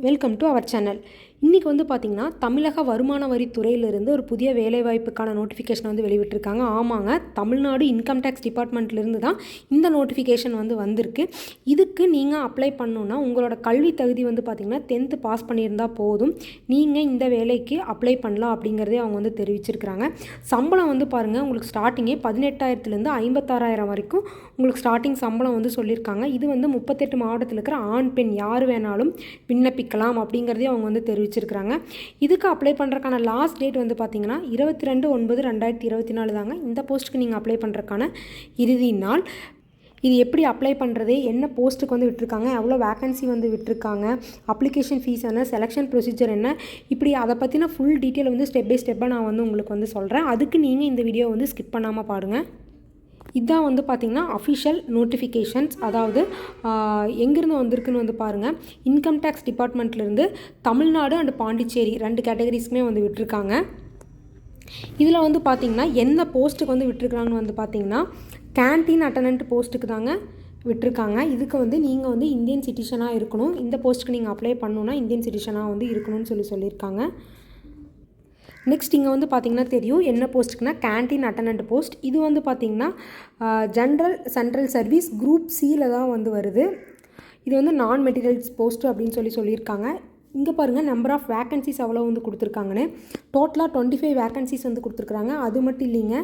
Welcome to our channel. இன்றைக்கி வந்து பார்த்திங்கன்னா தமிழக வருமான வரித்துறையிலிருந்து ஒரு புதிய வேலைவாய்ப்புக்கான நோட்டிஃபிகேஷன் வந்து வெளிவிட்டிருக்காங்க. ஆமாங்க, தமிழ்நாடு இன்கம் டேக்ஸ் டிபார்ட்மெண்ட்லேருந்து தான் இந்த நோட்டிஃபிகேஷன் வந்து வந்திருக்கு. இதுக்கு நீங்கள் அப்ளை பண்ணணுன்னா உங்களோட கல்வி தகுதி வந்து பார்த்திங்கன்னா 10th பாஸ் பண்ணியிருந்தால் போதும், நீங்கள் இந்த வேலைக்கு அப்ளை பண்ணலாம் அப்படிங்கிறதே அவங்க வந்து தெரிவிச்சிருக்கிறாங்க. சம்பளம் வந்து பாருங்கள், உங்களுக்கு ஸ்டார்டிங்கே 18,000லேருந்து 56,000 வரைக்கும் உங்களுக்கு ஸ்டார்டிங் சம்பளம் வந்து சொல்லியிருக்காங்க. இது வந்து 38 மாவட்டத்தில் இருக்கிற ஆண் பெண் யார் வேணாலும் விண்ணப்பிக்கலாம் அப்படிங்கிறதையும் அவங்க வந்து தெரிவிச்சிருக்கிறாங்க. இதுக்கு அப்ளை பண்ணுறதுக்கான லாஸ்ட் டேட் வந்து பார்த்திங்கன்னா 22/9/2024 தாங்க இந்த போஸ்ட்டுக்கு நீங்கள் அப்ளை பண்ணுறதுக்கான இறுதி நாள். இது எப்படி அப்ளை பண்ணுறது, என்ன போஸ்ட்டுக்கு வந்து விட்டுருக்காங்க, எவ்வளோ வேக்கன்சி வந்து விட்டுருக்காங்க, அப்ளிகேஷன் ஃபீஸ் என்ன, செலெக்ஷன் ப்ரொசீஜர் என்ன, இப்படி அதை பற்றின ஃபுல் டீட்டெயில் வந்து ஸ்டெப் பை ஸ்டெப்பாக நான் வந்து உங்களுக்கு வந்து சொல்கிறேன். அதுக்கு நீங்கள் இந்த வீடியோ வந்து ஸ்கிப் பண்ணாமல் பாருங்கள். இதுதான் வந்து பார்த்திங்கன்னா அஃபிஷியல் நோட்டிஃபிகேஷன்ஸ். அதாவது எங்கேருந்து வந்திருக்குன்னு வந்து பாருங்கள். இன்கம் டேக்ஸ் டிபார்ட்மெண்ட்லேருந்து தமிழ்நாடு அண்ட் பாண்டிச்சேரி 2 கேட்டகரிஸ்க்குமே வந்து விட்டுருக்காங்க. இதில் வந்து பார்த்திங்கன்னா எந்த போஸ்ட்டுக்கு வந்து விட்டுருக்காங்கன்னு வந்து பார்த்திங்கன்னா கேன்டீன் அட்டண்டன்ட் போஸ்ட்டுக்கு தாங்க விட்டுருக்காங்க. இதுக்கு வந்து நீங்கள் வந்து இந்தியன் சிட்டிசனாக இருக்கணும். இந்த போஸ்ட்டுக்கு நீங்கள் அப்ளை பண்ணணுன்னா இந்தியன் சிட்டிசனாக வந்து இருக்கணும்னு சொல்லியிருக்காங்க. நெக்ஸ்ட் இங்கே வந்து பார்த்திங்கன்னா தெரியும் என்ன போஸ்ட்டுக்குன்னா கேன்டீன் அட்டண்டன்ட் போஸ்ட். இது வந்து பார்த்திங்கன்னா ஜென்ரல் சென்ட்ரல் சர்வீஸ் குரூப் சியில் தான் வந்து வருது. இது வந்து நான் மெட்டீரியல்ஸ் போஸ்ட்டு அப்படின்னு சொல்லியிருக்காங்க. இங்கே பாருங்கள் நம்பர் ஆஃப் வேக்கன்சிஸ் எவ்வளோ வந்து கொடுத்துருக்காங்கன்னு. டோட்டலாக 25 வேக்கன்சிஸ் வந்து கொடுத்துருக்குறாங்க. அது மட்டும் இல்லைங்க,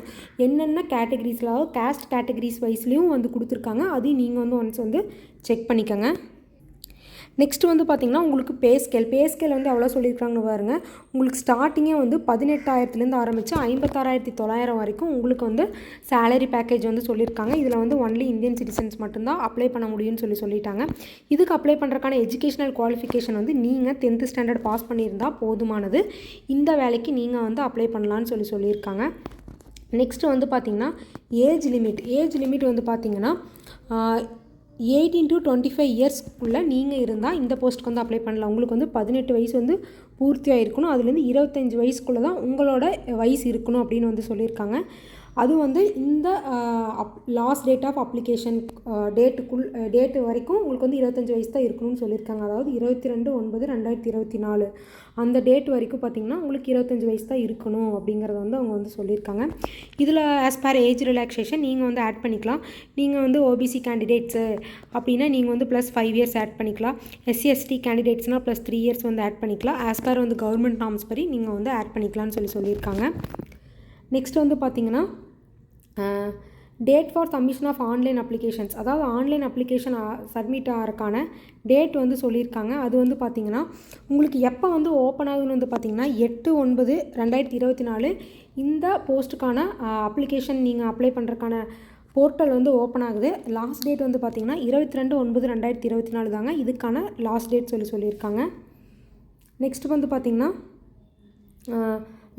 என்னென்ன கேட்டகரிஸில் கேஸ்ட் கேட்டகரிஸ் வைஸ்லேயும் வந்து கொடுத்துருக்காங்க. அதையும் நீங்கள் வந்து ஒன்ஸ் வந்து செக் பண்ணிக்கோங்க. நெக்ஸ்ட் வந்து பார்த்திங்கன்னா உங்களுக்கு பே ஸ்கேல் வந்து எவ்வளோ சொல்லியிருக்காங்கன்னு பாருங்கள். உங்களுக்கு ஸ்டார்டிங்கே வந்து 18,000லேருந்து ஆரம்பித்து 56,900 வரைக்கும் உங்களுக்கு வந்து சேலரி பேக்கேஜ் வந்து சொல்லியிருக்காங்க. இதில் வந்து ஒன்லி இந்தியன் சிட்டிசன்ஸ் மட்டும்தான் அப்ளை பண்ண முடியும்னு சொல்லிட்டாங்க. இதுக்கு அப்ளை பண்ணுறதுக்கான எஜுகேஷனல் குவாலிஃபிகேஷன் வந்து நீங்கள் 10th ஸ்டாண்டர்ட் பாஸ் பண்ணியிருந்தால் போதுமானது. இந்த வேலைக்கு நீங்கள் வந்து அப்ளை பண்ணலான்னு சொல்லியிருக்காங்க. நெக்ஸ்ட்டு வந்து பார்த்திங்கன்னா ஏஜ் லிமிட் வந்து பார்த்திங்கன்னா 18 to 25 இயர்ஸ்க்குள்ளே நீங்கள் இருந்தால் இந்த போஸ்ட்டுக்கு வந்து அப்ளை பண்ணலாம். உங்களுக்கு வந்து 18 வயசு வந்து பூர்த்தியாக இருக்கணும். அதுலேருந்து 25 வயசுக்குள்ளே தான் உங்களோட வயசு இருக்கணும் அப்படின்னு வந்து சொல்லியிருக்காங்க. அது வந்து இந்த last date of application date வரைக்கும் உங்களுக்கு வந்து 25 வயசு தான் இருக்கணும்னு சொல்லியிருக்காங்க. அதாவது 22/9/2024 அந்த டேட் வரைக்கும் பார்த்திங்கன்னா உங்களுக்கு 25 வயசு தான் இருக்கணும் அப்படிங்கிறத வந்து அவங்க வந்து சொல்லியிருக்காங்க. இதில் ஆஸ் பர் ஏஜ் ரிலாக்ஸேஷன் நீங்கள் வந்து ஆட் பண்ணிக்கலாம். நீங்கள் வந்து ஓபிசி கேண்டிடேட்ஸு அப்படின்னா நீங்கள் வந்து +5 இயர்ஸ் ஆட் பண்ணிக்கலாம். SC/ST கேண்டிடேட்ஸ்னால் +3 இயர்ஸ் வந்து ஆட் பண்ணிக்கலாம். ஆஸ் பர் வந்து கவர்மெண்ட் நார்ம்ஸ் படி நீங்கள் வந்து ஆட் பண்ணிக்கலாம்னு சொல்லியிருக்காங்க. நெக்ஸ்ட் வந்து பார்த்திங்கன்னா date for submission of online applications, அதாவது ஆன்லைன் அப்ளிகேஷன் சப்மிட் ஆகிறதுக்கான டேட் வந்து சொல்லியிருக்காங்க. அது வந்து பார்த்திங்கன்னா உங்களுக்கு எப்போ வந்து ஓப்பன் ஆகுதுன்னு வந்து பார்த்திங்கன்னா 8/9/2024 இந்த போஸ்ட்டுக்கான அப்ளிகேஷன் நீங்கள் அப்ளை பண்ணுறதுக்கான போர்ட்டல் வந்து ஓப்பன் ஆகுது. லாஸ்ட் டேட் வந்து பார்த்திங்கன்னா 22/9/2024 தாங்க இதுக்கான லாஸ்ட் டேட் சொல்லியிருக்காங்க. நெக்ஸ்ட் வந்து பார்த்திங்கன்னா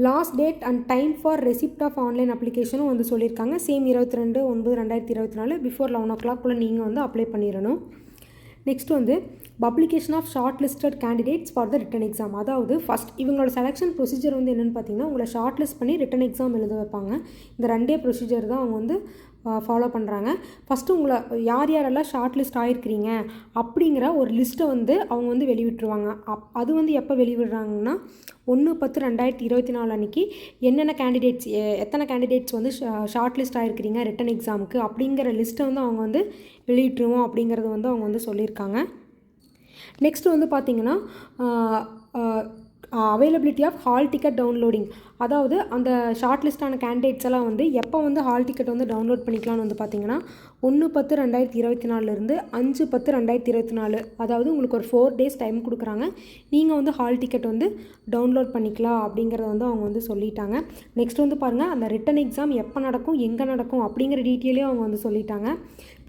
last date and time for receipt of online அப்ளிகேஷனும் வந்து சொல்லியிருக்காங்க. சேம் 22/9/2024 பிஃபோர் 11 o'clock நீங்கள் வந்து அப்ளை பண்ணிடணும். நெக்ஸ்ட் வந்து publication of shortlisted candidates for the written exam. அதாவது ஃபஸ்ட் இவங்களோட செலெக்ஷன் ப்ரொசீஜர் வந்து என்னென்னு பார்த்தீங்கன்னா உங்களை ஷார்ட் லிஸ்ட் பண்ணி ரிட்டன் எக்ஸாம் எழுத வைப்பாங்க. இந்த 2 ப்ரொசீஜர் தான் அவங்க வந்து ஃபாலோ பண்ணுறாங்க. ஃபஸ்ட்டு உங்களை யாரெல்லாம் ஷார்ட் லிஸ்ட் ஆகிருக்கிறீங்க அப்படிங்கிற ஒரு லிஸ்ட்டை வந்து அவங்க வந்து வெளிவிட்டுருவாங்க. அது வந்து எப்போ வெளிவிடுறாங்கன்னா 1/10/2024 அன்றைக்கி என்னென்ன கேண்டிடேட்ஸ் எத்தனை கேண்டிடேட்ஸ் வந்து ஷார்ட் லிஸ்ட் ஆகிருக்கிறீங்க ரிட்டன் எக்ஸாமுக்கு அப்படிங்கிற லிஸ்ட்டை வந்து அவங்க வந்து வெளியிட்டுருவோம் அப்படிங்கிறது வந்து அவங்க வந்து சொல்லியிருக்காங்க. நெக்ஸ்ட் வந்து பார்த்திங்கன்னா availability of hall ticket downloading, அதாவது அந்த ஷார்ட் லிஸ்டான கேண்டிடேட்ஸ் எல்லாம் வந்து எப்போ வந்து ஹால் டிக்கெட் வந்து டவுன்லோட் பண்ணிக்கலாம்னு வந்து பார்த்திங்கன்னா 1/10/2024 5/10/2024, அதாவது உங்களுக்கு ஒரு 4 days டைம் கொடுக்குறாங்க. நீங்கள் வந்து ஹால் டிக்கெட் வந்து டவுன்லோட் பண்ணிக்கலாம் அப்படிங்கிறத வந்து அவங்க வந்து சொல்லிட்டாங்க. நெக்ஸ்ட் வந்து பாருங்கள் அந்த ரிட்டன் எக்ஸாம் எப்போ நடக்கும் எங்கே நடக்கும் அப்படிங்கிற டீட்டெயிலையும் அவங்க வந்து சொல்லிட்டாங்க.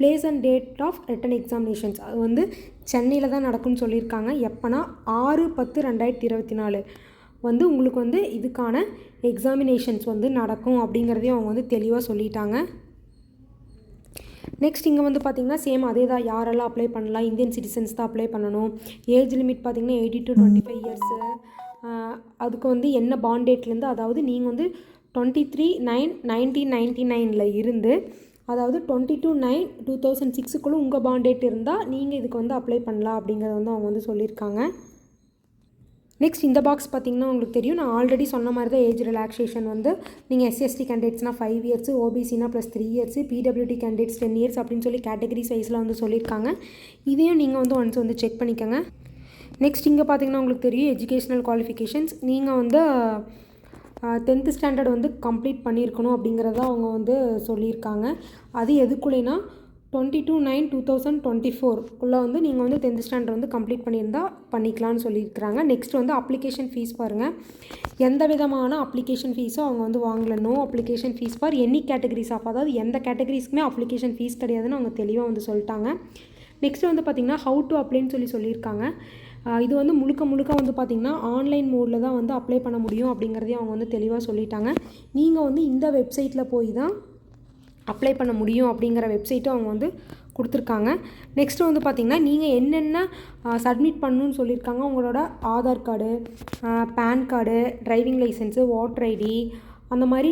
Place and date of written examinations அது வந்து சென்னையில் தான் நடக்கும்னு சொல்லியிருக்காங்க. எப்போனா 6/10/2024 வந்து உங்களுக்கு வந்து இதுக்கான எக்ஸாமினேஷன்ஸ் வந்து நடக்கும் அப்படிங்கிறதையும் அவங்க வந்து தெளிவாக சொல்லிட்டாங்க. நெக்ஸ்ட் இங்கே வந்து பார்த்திங்கன்னா சேம் அதே தான், யாரெல்லாம் அப்ளை பண்ணலாம், இந்தியன் சிட்டிசன்ஸ் தான் அப்ளை பண்ணணும். ஏஜ் லிமிட் பார்த்திங்கன்னா 18 to 25 இயர்ஸு. அதுக்கு வந்து என்ன பாண்ட் டேட்லேருந்து, அதாவது நீங்கள் வந்து 23/9/1999 இருந்து அதாவது 22/9/2006 உங்கள் பாண்ட் டேட் இருந்தால் நீங்கள் இதுக்கு வந்து அப்ளை பண்ணலாம் அப்படிங்கிறத வந்து அவங்க வந்து சொல்லியிருக்காங்க. நெக்ஸ்ட் இந்த பாக்ஸ் பார்த்திங்கன்னா உங்களுக்கு தெரியும், நான் ஆல்ரெடி சொன்ன மாதிரி தான் ஏஜ் ரிலாக்ஸேஷன் வந்து நீங்கள் எஸ்சிஎஸ்டி கேண்டிடேட்ஸ்னால் 5 இயர்ஸ், ஓபிசினா +3 இயர்ஸ், பிடபிள்யூடி கேண்டிடேட்ஸ் 10 இயர்ஸ் அப்படின்னு சொல்லி கேட்டகரிஸ் வைஸில் வந்து சொல்லியிருக்காங்க. இதையும் நீங்கள் வந்து ஒன்ஸ் வந்து செக் பண்ணிக்கோங்க. நெக்ஸ்ட் இங்கே பார்த்திங்கன்னா உங்களுக்கு தெரியும் எஜுகேஷ்னல் குவாலிஃபிகேஷன்ஸ். நீங்கள் வந்து 10th ஸ்டாண்டர்ட் வந்து கம்ப்ளீட் பண்ணியிருக்கணும் அப்படிங்கிறத அவங்க வந்து சொல்லியிருக்காங்க. அது எதுக்குள்ளேனா 22/9/2024 வந்து நீங்கள் வந்து 10th ஸ்டாண்டர்ட் வந்து கம்ப்ளீட் பண்ணியிருந்தால் பண்ணிக்கலாம்னு சொல்லியிருக்கிறாங்க. நெக்ஸ்ட் வந்து அப்ளிகேஷன் ஃபீஸ் பாருங்கள். எந்த விதமான அப்ளிகேஷன் ஃபீஸும் அவங்க வந்து வாங்கல. No application fee for any categories of, அதாவது எந்த கேட்டகரிஸ்க்குமே அப்ளிகேஷன் ஃபீஸ் கிடையாதுன்னு அவங்க தெளிவாக வந்து சொல்லிட்டாங்க. நெக்ஸ்ட் வந்து பார்த்திங்கன்னா ஹவு டு அப்ளைன்னு சொல்லியிருக்காங்க. இது வந்து முழுக்க வந்து பார்த்திங்கன்னா ஆன்லைன் மோடில் தான் வந்து அப்ளை பண்ண முடியும் அப்படிங்கிறதையும் அவங்க வந்து தெளிவாக சொல்லிட்டாங்க. நீங்கள் வந்து இந்த வெப்சைட்டில் போய் தான் அப்ளை பண்ண முடியும் அப்படிங்கிற வெப்சைட்டும் அவங்க வந்து கொடுத்துருக்காங்க. நெக்ஸ்ட்டு வந்து பார்த்திங்கன்னா நீங்கள் என்னென்ன சப்மிட் பண்ணணும்னு சொல்லியிருக்காங்க. உங்களோட Aadhaar card, PAN card, driving licence, voter ID, அந்த மாதிரி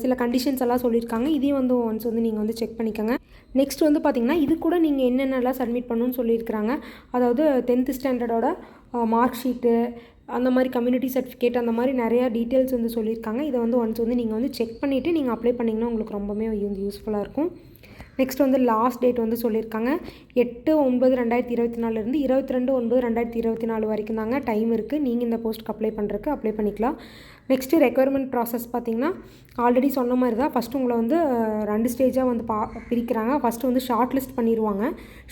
சில கண்டிஷன்ஸ் எல்லாம் சொல்லியிருக்காங்க. இதையும் வந்து ஒன்ஸ் வந்து நீங்கள் வந்து செக் பண்ணிக்கோங்க. நெக்ஸ்ட் வந்து பார்த்திங்கன்னா இது கூட நீங்கள் என்னென்னலாம் சப்மிட் பண்ணணும்னு சொல்லியிருக்கிறாங்க. அதாவது 10th ஸ்டாண்டர்டோட மார்க் ஷீட்டு, அந்த மாதிரி கம்யூனிட்டி சர்டிஃபிகேட், அந்த மாதிரி நிறையா டீட்டெயில்ஸ் வந்து சொல்லியிருக்காங்க. இதை வந்து ஒன்ஸ் வந்து நீங்கள் வந்து செக் பண்ணிவிட்டு நீங்கள் அப்ளை பண்ணிங்கன்னா உங்களுக்கு ரொம்பவே வந்து யூஸ்ஃபுல்லாக இருக்கும். நெக்ஸ்ட் வந்து லாஸ்ட் டேட் வந்து சொல்லியிருக்காங்க 8/9/2024 இருந்து 22/9/2024 வரைக்கும் தாங்க டைம் இருக்குது. நீங்கள் இந்த போஸ்ட்டுக்கு அப்ளை பண்ணிக்கலாம். நெக்ஸ்ட்டு ரெக்யர்மெண்ட் ப்ராசஸ் பார்த்திங்கன்னா ஆல்ரெடி சொன்ன மாதிரி தான். ஃபஸ்ட்டு உங்களை வந்து 2 ஸ்டேஜாக வந்து பிரிக்கிறாங்க. ஃபஸ்ட்டு வந்து ஷார்ட் லிஸ்ட் பண்ணிடுவாங்க.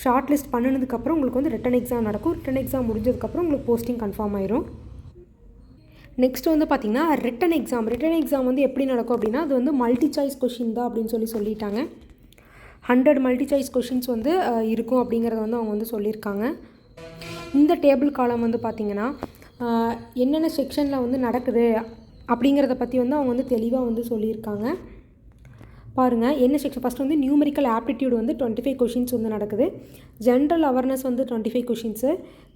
ஷார்ட் லிஸ்ட் பண்ணினதுக்கப்புறம் உங்களுக்கு வந்து ரிட்டன் எக்ஸாம் நடக்கும். ரிட்டன் எக்ஸாம் முடிஞ்சதுக்கப்புறம் உங்களுக்கு போஸ்டிங் கன்ஃபார்ம் ஆயிரும். நெக்ஸ்ட் வந்து பார்த்திங்கன்னா ரிட்டன் எக்ஸாம் வந்து எப்படி நடக்கும் அப்படின்னா அது வந்து மல்டி சாய்ஸ் கொஷின் தான் அப்படின்னு சொல்லிட்டாங்க. 100 மல்டி சாய்ஸ் கொஷின்ஸ் வந்து இருக்கும் அப்படிங்கிறத வந்து அவங்க வந்து சொல்லியிருக்காங்க. இந்த டேபிள் காலம் வந்து பார்த்திங்கன்னா என்னென்ன செக்ஷனில் வந்து நடக்குது அப்படிங்கிறத பற்றி வந்து அவங்க வந்து தெளிவாக வந்து சொல்லியிருக்காங்க. பாருங்கள் என்ன செக்ஷன். ஃபஸ்ட் வந்து நியூமெரிக்கல் ஆப்டிடியூட் வந்து 25 கொஷின்ஸ் வந்து நடக்குது. ஜென்ரல் அவேர்னஸ் வந்து 25 questions,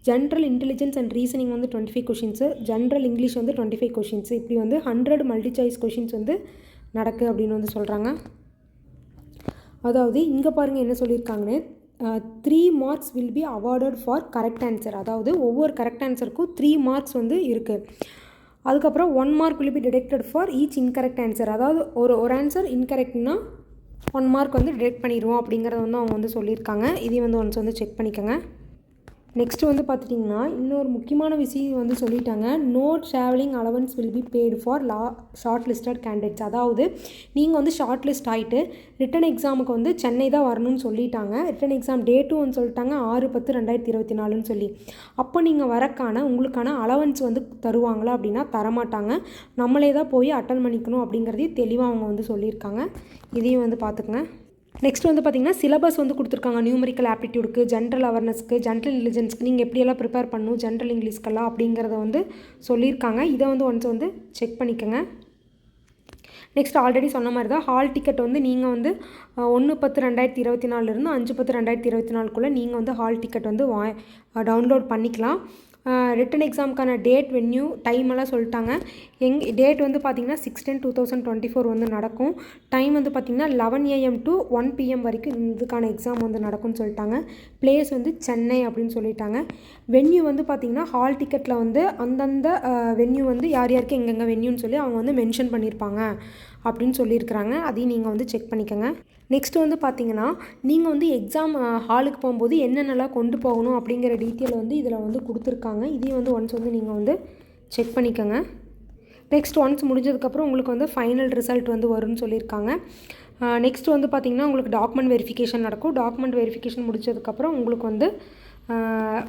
general intelligence and reasoning வந்து 25 கொஷின்ஸு, ஜென்ரல் இங்கிலீஷ் வந்து 25 கொஷின்ஸு. இப்படி வந்து 100 மல்டி சாய்ஸ் கொஷின்ஸ் வந்து நடக்குது அப்படின்னு வந்து சொல்கிறாங்க. அதாவது இங்கே பாருங்கள் என்ன சொல்லியிருக்காங்கன்னு, 3 marks will be awarded for correct answer. அதாவது ஒவ்வொரு கரெக்ட் ஆன்சருக்கும் 3 மார்க்ஸ் வந்து இருக்குது. அதுக்கப்புறம் 1 mark will be detected for each incorrect answer. அதாவது ஒரு ஆன்சர் இன்கரெக்ட்னா 1 மார்க் வந்து டிடெக்ட் பண்ணிடுவோம் அப்படிங்கிறத வந்து அவங்க வந்து சொல்லியிருக்காங்க. இதையும் வந்து ஒன்ஸ் வந்து செக் பண்ணிக்கோங்க. நெக்ஸ்ட்டு வந்து பார்த்துட்டிங்கன்னா இன்னொரு முக்கியமான விஷயம் வந்து சொல்லிட்டாங்க. No travelling allowance will be paid for shortlisted candidates. அதாவது நீங்கள் வந்து ஷார்ட் லிஸ்ட் ஆகிட்டு ரிட்டன் எக்ஸாமுக்கு வந்து சென்னை தான் வரணும்னு சொல்லிட்டாங்க. ரிட்டன் எக்ஸாம் டேட்டும் வந்து சொல்லிட்டாங்க 6/10/2024 சொல்லி. அப்போ நீங்கள் உங்களுக்கான அலவன்ஸ் வந்து தருவாங்களா அப்படின்னா தரமாட்டாங்க. நம்மளே தான் போய் அட்டன் பண்ணிக்கணும் அப்படிங்கிறதையும் தெளிவாக அவங்க வந்து சொல்லியிருக்காங்க. இதையும் வந்து பார்த்துக்குங்க. நெக்ஸ்ட் வந்து பார்த்திங்கன்னா சிலபஸ் வந்து கொடுத்துருக்காங்க. நியூமெரிக்கல் ஆப்டிடியூடுக்கு, ஜென்ரல் அவேர்னஸ்க்கு, ஜென்ரல் இன்டெலிஜென்ஸ்க்கு நீங்கள் எப்படியெல்லாம் ப்ரிப்பேர் பண்ணணும், ஜென்ரல் இங்கிலீஷ்க்கெல்லாம் அப்படிங்கிறத வந்து சொல்லியிருக்காங்க. இதை வந்து ஒன்ஸ் வந்து செக் பண்ணிக்கோங்க. நெக்ஸ்ட் ஆல்ரெடி சொன்ன மாதிரி தான் ஹால் டிக்கெட் வந்து நீங்கள் வந்து 1/10/2024 இருந்து 5/10/2024 நீங்கள் வந்து ஹால் டிக்கெட் வந்து டவுன்லோட் பண்ணிக்கலாம். ரிட்டன் எக்ஸாமுக்கான டேட், வென்யூ, டைம் எல்லாம் சொல்லிட்டாங்க. டேட் வந்து பார்த்திங்கன்னா 6/10/2024 வந்து நடக்கும். டைம் வந்து பார்த்திங்கன்னா 11 AM to 1 PM வரைக்கும் இதுக்கான எக்ஸாம் வந்து நடக்கும்னு சொல்லிட்டாங்க. பிளேஸ் வந்து சென்னை அப்படின்னு சொல்லிட்டாங்க. வென்யூ வந்து பார்த்திங்கன்னா ஹால் டிக்கெட்டில் வந்து அந்தந்த வென்யூ வந்து யாருக்கு எங்கெங்கே வென்யூன்னு சொல்லி அவங்க வந்து மென்ஷன் பண்ணியிருப்பாங்க அப்படின்னு சொல்லியிருக்கிறாங்க. அதையும் நீங்கள் வந்து செக் பண்ணிக்கோங்க. நெக்ஸ்ட்டு வந்து பார்த்திங்கன்னா நீங்கள் வந்து எக்ஸாம் ஹாலுக்கு போகும்போது என்னென்னலாம் கொண்டு போகணும் அப்படிங்கிற டீட்டெயில் வந்து இதில் வந்து கொடுத்துருக்காங்க. இதையும் வந்து ஒன்ஸ் வந்து நீங்கள் வந்து செக் பண்ணிக்கோங்க. நெக்ஸ்ட் ஒன்ஸ் முடிஞ்சதுக்கப்புறம் உங்களுக்கு வந்து ஃபைனல் ரிசல்ட் வந்து வரும்னு சொல்லியிருக்காங்க. நெக்ஸ்ட் வந்து பார்த்திங்கன்னா உங்களுக்கு டாக்குமெண்ட் வெரிஃபிகேஷன் நடக்கும். டாக்குமெண்ட் வெரிஃபிகேஷன் முடிச்சதுக்கப்புறம் உங்களுக்கு வந்து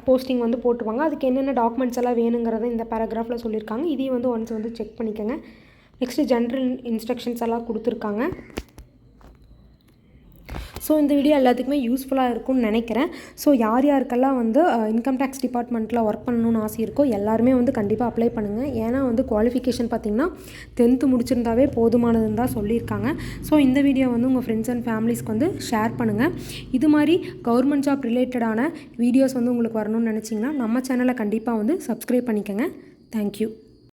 போஸ்டிங் வந்து போட்டுருவாங்க. அதுக்கு என்னென்ன டாக்குமெண்ட்ஸ் எல்லாம் வேணுங்கிறத இந்த பேராகிராஃபில் சொல்லியிருக்காங்க. இதையும் வந்து ஒன்ஸ் வந்து செக் பண்ணிக்கோங்க. நெக்ஸ்ட்டு ஜென்ரல் இன்ஸ்ட்ரக்ஷன்ஸ் எல்லாம் கொடுத்துருக்காங்க. ஸோ இந்த வீடியோ எல்லாத்துக்குமே யூஸ்ஃபுல்லாக இருக்கும்னு நினைக்கிறேன். ஸோ யாருக்கெல்லாம் வந்து இன்கம் டேக்ஸ் டிபார்ட்மெண்ட்டில் ஒர்க் பண்ணணும்னு ஆசை இருக்கோ எல்லாருமே வந்து கண்டிப்பாக அப்ளை பண்ணுங்கள். ஏன்னா வந்து குவாலிஃபிகேஷன் பார்த்திங்கன்னா 10th முடிச்சிருந்தாவே போதுமானதுன்னு தான் சொல்லியிருக்காங்க. ஸோ இந்த வீடியோ வந்து உங்கள் ஃப்ரெண்ட்ஸ் அண்ட் ஃபேமிலிஸ்க்கு வந்து ஷேர் பண்ணுங்கள். இது மாதிரி கவர்மெண்ட் ஜாப் ரிலேட்டடான வீடியோஸ் வந்து உங்களுக்கு வரணும்னு நினச்சிங்கன்னா நம்ம சேனலை கண்டிப்பாக வந்து சப்ஸ்கிரைப் பண்ணிக்கோங்க. தேங்க்யூ.